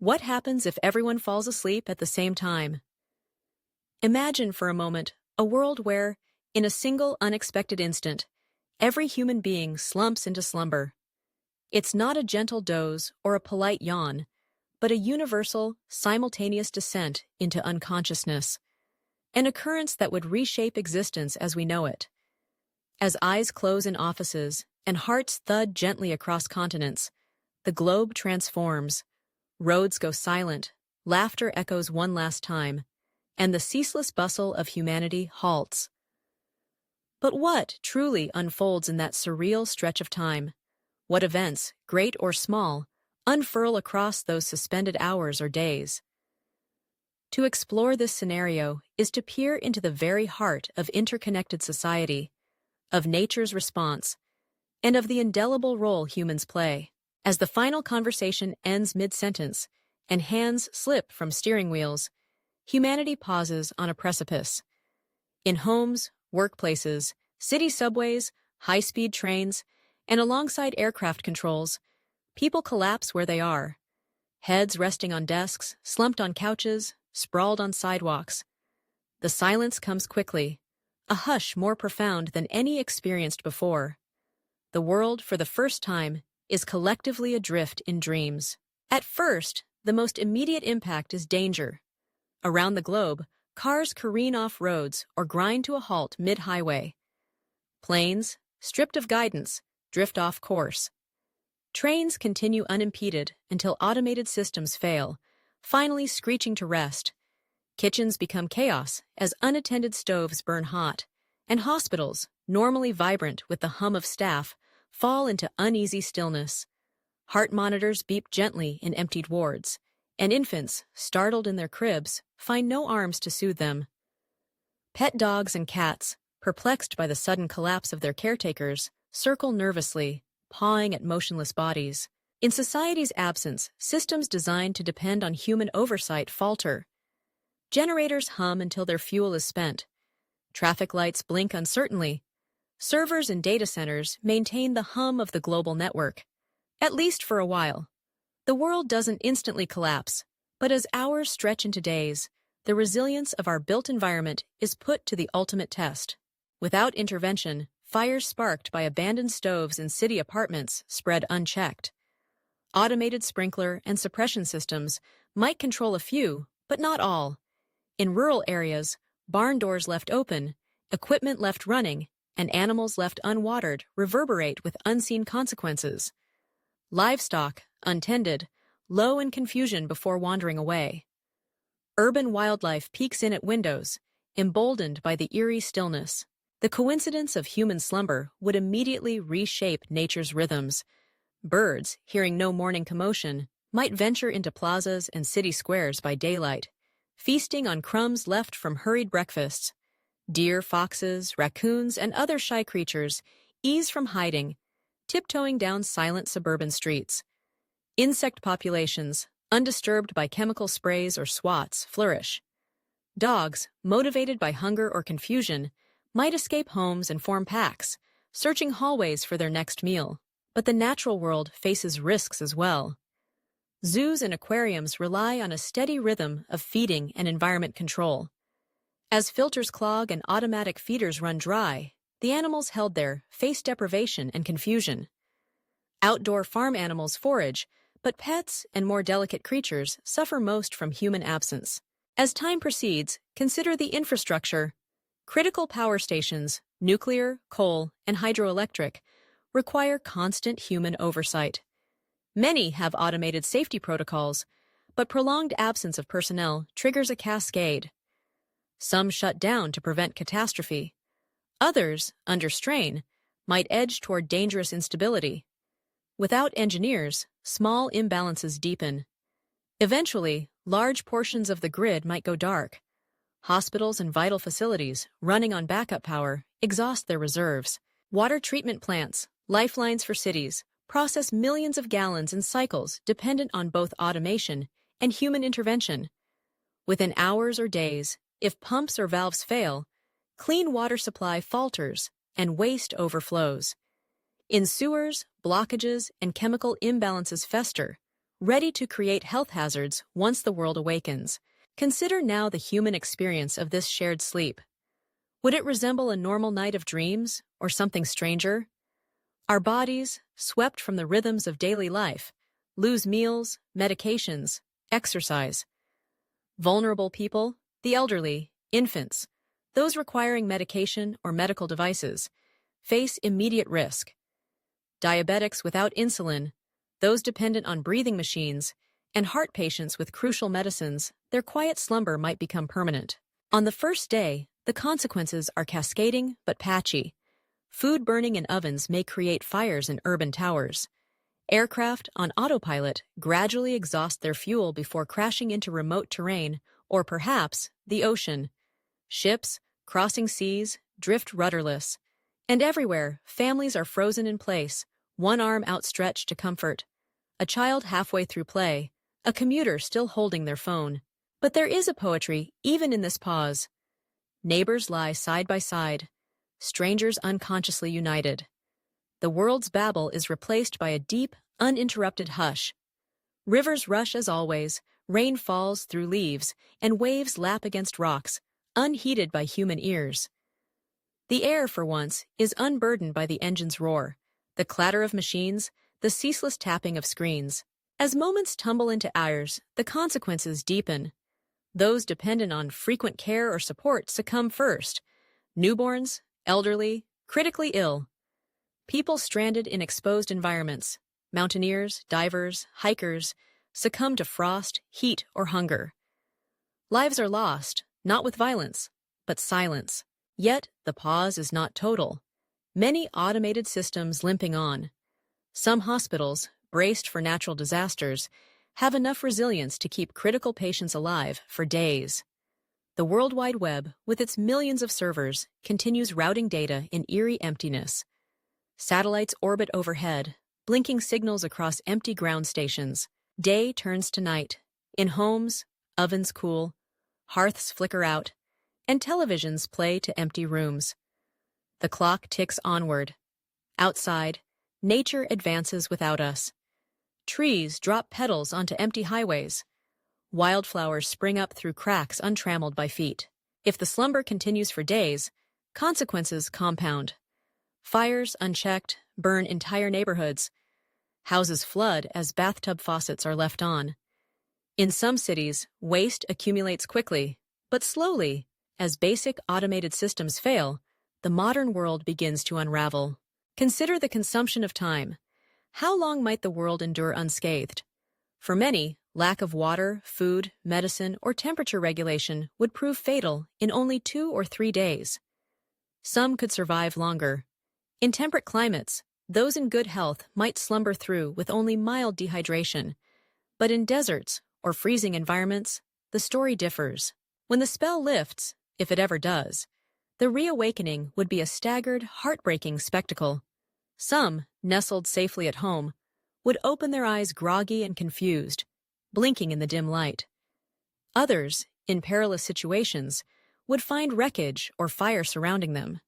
What happens if everyone falls asleep at the same time? Imagine for a moment a world where, in a single unexpected instant, every human being slumps into slumber. It's not a gentle doze or a polite yawn, but a universal, simultaneous descent into unconsciousness, an occurrence that would reshape existence as we know it. As eyes close in offices and hearts thud gently across continents, the globe transforms. Roads go silent, laughter echoes one last time, and the ceaseless bustle of humanity halts. But what truly unfolds in that surreal stretch of time? What events, great or small, unfurl across those suspended hours or days? To explore this scenario is to peer into the very heart of interconnected society, of nature's response, and of the indelible role humans play. As the final conversation ends mid-sentence and hands slip from steering wheels, humanity pauses on a precipice. In homes, workplaces, city subways, high-speed trains, and alongside aircraft controls, people collapse where they are, heads resting on desks, slumped on couches, sprawled on sidewalks. The silence comes quickly, a hush more profound than any experienced before. The world, for the first time, is collectively adrift in dreams. At first, the most immediate impact is danger. Around the globe, cars careen off roads or grind to a halt mid-highway. Planes, stripped of guidance, drift off course. Trains continue unimpeded until automated systems fail, finally screeching to rest. Kitchens become chaos as unattended stoves burn hot, and hospitals, normally vibrant with the hum of staff, fall into uneasy stillness. Heart monitors beep gently in emptied wards, and infants, startled in their cribs, find no arms to soothe them. Pet dogs and cats, perplexed by the sudden collapse of their caretakers, circle nervously, pawing at motionless bodies. In society's absence, systems designed to depend on human oversight falter. Generators hum until their fuel is spent. Traffic lights blink uncertainly. Servers and data centers maintain the hum of the global network, at least for a while. The world doesn't instantly collapse, but as hours stretch into days, the resilience of our built environment is put to the ultimate test. Without intervention, fires sparked by abandoned stoves in city apartments spread unchecked. Automated sprinkler and suppression systems might control a few, but not all. In rural areas, barn doors left open, equipment left running, and animals left unwatered reverberate with unseen consequences. Livestock, untended, low in confusion before wandering away. Urban wildlife peeks in at windows, emboldened by the eerie stillness. The coincidence of human slumber would immediately reshape nature's rhythms. Birds, hearing no morning commotion, might venture into plazas and city squares by daylight, feasting on crumbs left from hurried breakfasts. Deer, foxes, raccoons, and other shy creatures ease from hiding, tiptoeing down silent suburban streets. Insect populations, undisturbed by chemical sprays or swats, flourish. Dogs, motivated by hunger or confusion, might escape homes and form packs, searching hallways for their next meal. But the natural world faces risks as well. Zoos and aquariums rely on a steady rhythm of feeding and environment control. As filters clog and automatic feeders run dry, the animals held there face deprivation and confusion. Outdoor farm animals forage, but pets and more delicate creatures suffer most from human absence. As time proceeds, consider the infrastructure. Critical power stations, nuclear, coal, and hydroelectric, require constant human oversight. Many have automated safety protocols, but prolonged absence of personnel triggers a cascade. Some shut down to prevent catastrophe. Others, under strain, might edge toward dangerous instability. Without engineers, small imbalances deepen. Eventually, large portions of the grid might go dark. Hospitals and vital facilities, running on backup power, exhaust their reserves. Water treatment plants, lifelines for cities, process millions of gallons in cycles dependent on both automation and human intervention. Within hours or days, if pumps or valves fail, clean water supply falters and waste overflows. In sewers, blockages and chemical imbalances fester, ready to create health hazards once the world awakens. Consider now the human experience of this shared sleep. Would it resemble a normal night of dreams or something stranger? Our bodies, swept from the rhythms of daily life, lose meals, medications, exercise. Vulnerable people, the elderly, infants, those requiring medication or medical devices, face immediate risk. Diabetics without insulin, those dependent on breathing machines, and heart patients with crucial medicines, their quiet slumber might become permanent. On the first day, the consequences are cascading but patchy. Food burning in ovens may create fires in urban towers. Aircraft on autopilot gradually exhaust their fuel before crashing into remote terrain or perhaps the ocean. Ships, crossing seas, drift rudderless. And everywhere, families are frozen in place, one arm outstretched to comfort, a child halfway through play, a commuter still holding their phone. But there is a poetry even in this pause. Neighbors lie side by side, strangers unconsciously united. The world's babble is replaced by a deep, uninterrupted hush. Rivers rush as always, rain falls through leaves, and waves lap against rocks, unheeded by human ears. The air, for once, is unburdened by the engine's roar, the clatter of machines, the ceaseless tapping of screens. As moments tumble into hours, the consequences deepen. Those dependent on frequent care or support succumb first. Newborns, elderly, critically ill. People stranded in exposed environments, mountaineers, divers, hikers, succumb to frost, heat, or hunger. Lives are lost, not with violence, but silence. Yet, the pause is not total. Many automated systems limping on. Some hospitals, braced for natural disasters, have enough resilience to keep critical patients alive for days. The World Wide Web, with its millions of servers, continues routing data in eerie emptiness. Satellites orbit overhead, blinking signals across empty ground stations. Day turns to night. In homes, ovens cool, hearths flicker out, and televisions play to empty rooms. The clock ticks onward. Outside, nature advances without us. Trees drop petals onto empty highways. Wildflowers spring up through cracks untrammeled by feet. If the slumber continues for days, consequences compound. Fires, unchecked, burn entire neighborhoods. Houses flood as bathtub faucets are left on. In some cities, waste accumulates quickly, but slowly. As basic automated systems fail, the modern world begins to unravel. Consider the consumption of time. How long might the world endure unscathed? For many, lack of water, food, medicine, or temperature regulation would prove fatal in only 2 or 3 days. Some could survive longer. In temperate climates, those in good health might slumber through with only mild dehydration. But in deserts or freezing environments, the story differs. When the spell lifts, if it ever does, the reawakening would be a staggered, heartbreaking spectacle. Some, nestled safely at home, would open their eyes groggy and confused, blinking in the dim light. Others, in perilous situations, would find wreckage or fire surrounding them.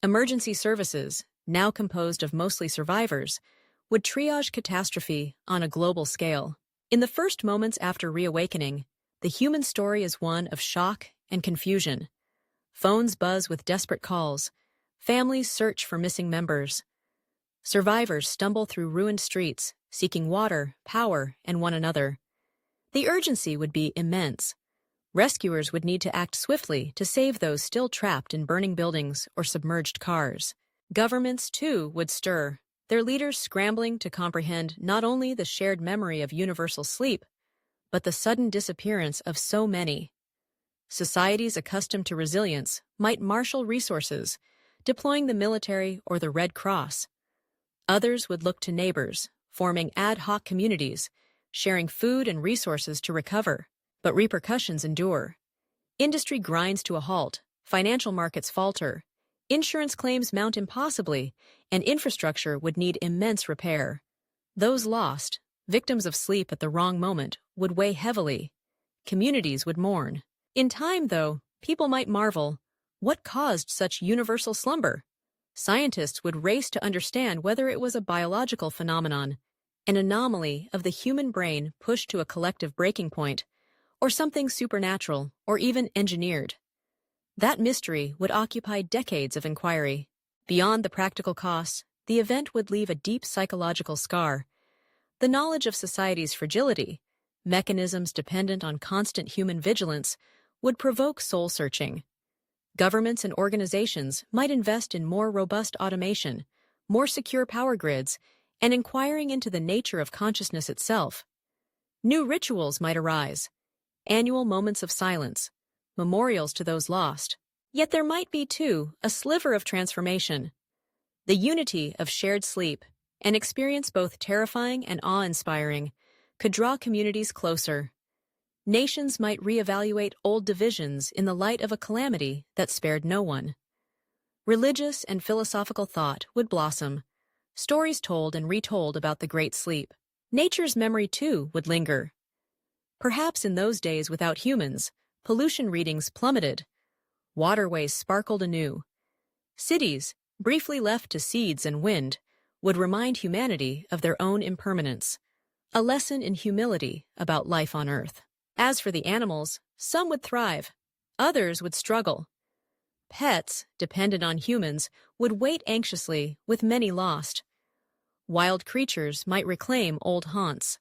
Emergency services, now composed of mostly survivors, would triage catastrophe on a global scale. In the first moments after reawakening, the human story is one of shock and confusion. Phones buzz with desperate calls. Families search for missing members. Survivors stumble through ruined streets, seeking water, power, and one another. The urgency would be immense. Rescuers would need to act swiftly to save those still trapped in burning buildings or submerged cars. Governments, too, would stir, their leaders scrambling to comprehend not only the shared memory of universal sleep, but the sudden disappearance of so many. Societies accustomed to resilience might marshal resources, deploying the military or the Red Cross. Others would look to neighbors, forming ad hoc communities, sharing food and resources to recover. But repercussions endure. Industry grinds to a halt, financial markets falter, insurance claims mount impossibly, and infrastructure would need immense repair. Those lost, victims of sleep at the wrong moment, would weigh heavily. Communities would mourn. In time, though, people might marvel, what caused such universal slumber? Scientists would race to understand whether it was a biological phenomenon, an anomaly of the human brain pushed to a collective breaking point, or something supernatural or even engineered? That mystery would occupy decades of inquiry. Beyond the practical costs, the event would leave a deep psychological scar. The knowledge of society's fragility, mechanisms dependent on constant human vigilance, would provoke soul-searching. Governments and organizations might invest in more robust automation, more secure power grids, and inquiring into the nature of consciousness itself. New rituals might arise, annual moments of silence, memorials to those lost. Yet there might be, too, a sliver of transformation. The unity of shared sleep, an experience both terrifying and awe-inspiring, could draw communities closer. Nations might reevaluate old divisions in the light of a calamity that spared no one. Religious and philosophical thought would blossom, stories told and retold about the Great Sleep. Nature's memory, too, would linger. Perhaps in those days without humans, pollution readings plummeted. Waterways sparkled anew. Cities, briefly left to seeds and wind, would remind humanity of their own impermanence, a lesson in humility about life on Earth. As for the animals, some would thrive, others would struggle. Pets, dependent on humans, would wait anxiously, with many lost. Wild creatures might reclaim old haunts.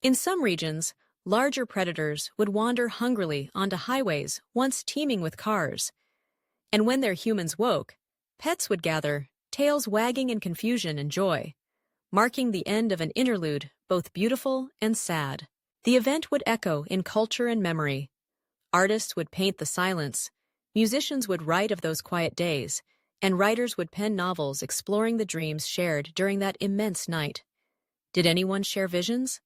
In some regions, larger predators would wander hungrily onto highways once teeming with cars. And when their humans woke, pets would gather, tails wagging in confusion and joy, marking the end of an interlude both beautiful and sad. The event would echo in culture and memory. Artists would paint the silence, musicians would write of those quiet days, and writers would pen novels exploring the dreams shared during that immense night. Did anyone share visions?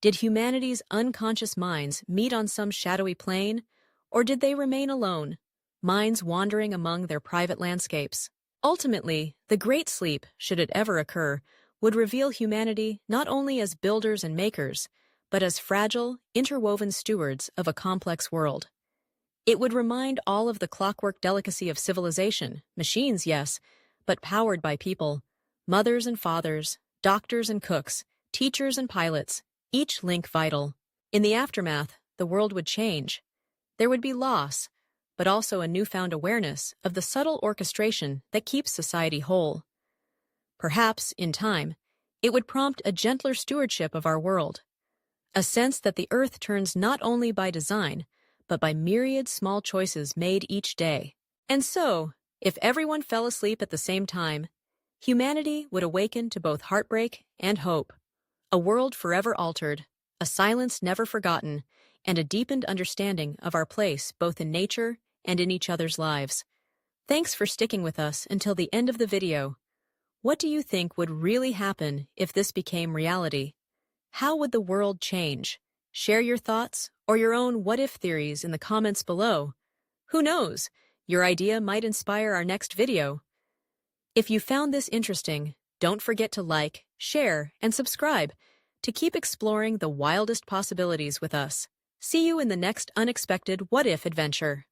Did humanity's unconscious minds meet on some shadowy plane, or did they remain alone, minds wandering among their private landscapes? Ultimately, the Great Sleep, should it ever occur, would reveal humanity not only as builders and makers, but as fragile, interwoven stewards of a complex world. It would remind all of the clockwork delicacy of civilization, machines, yes, but powered by people, mothers and fathers, doctors and cooks, teachers and pilots, each link vital. In the aftermath, the world would change. There would be loss, but also a newfound awareness of the subtle orchestration that keeps society whole. Perhaps, in time, it would prompt a gentler stewardship of our world, a sense that the Earth turns not only by design, but by myriad small choices made each day. And so, if everyone fell asleep at the same time, humanity would awaken to both heartbreak and hope. A world forever altered, a silence never forgotten, and a deepened understanding of our place both in nature and in each other's lives. Thanks for sticking with us until the end of the video. What do you think would really happen if this became reality? How would the world change? Share your thoughts or your own what-if theories in the comments below. Who knows? Your idea might inspire our next video. If you found this interesting, don't forget to like, share, and subscribe to keep exploring the wildest possibilities with us. See you in the next unexpected what-if adventure.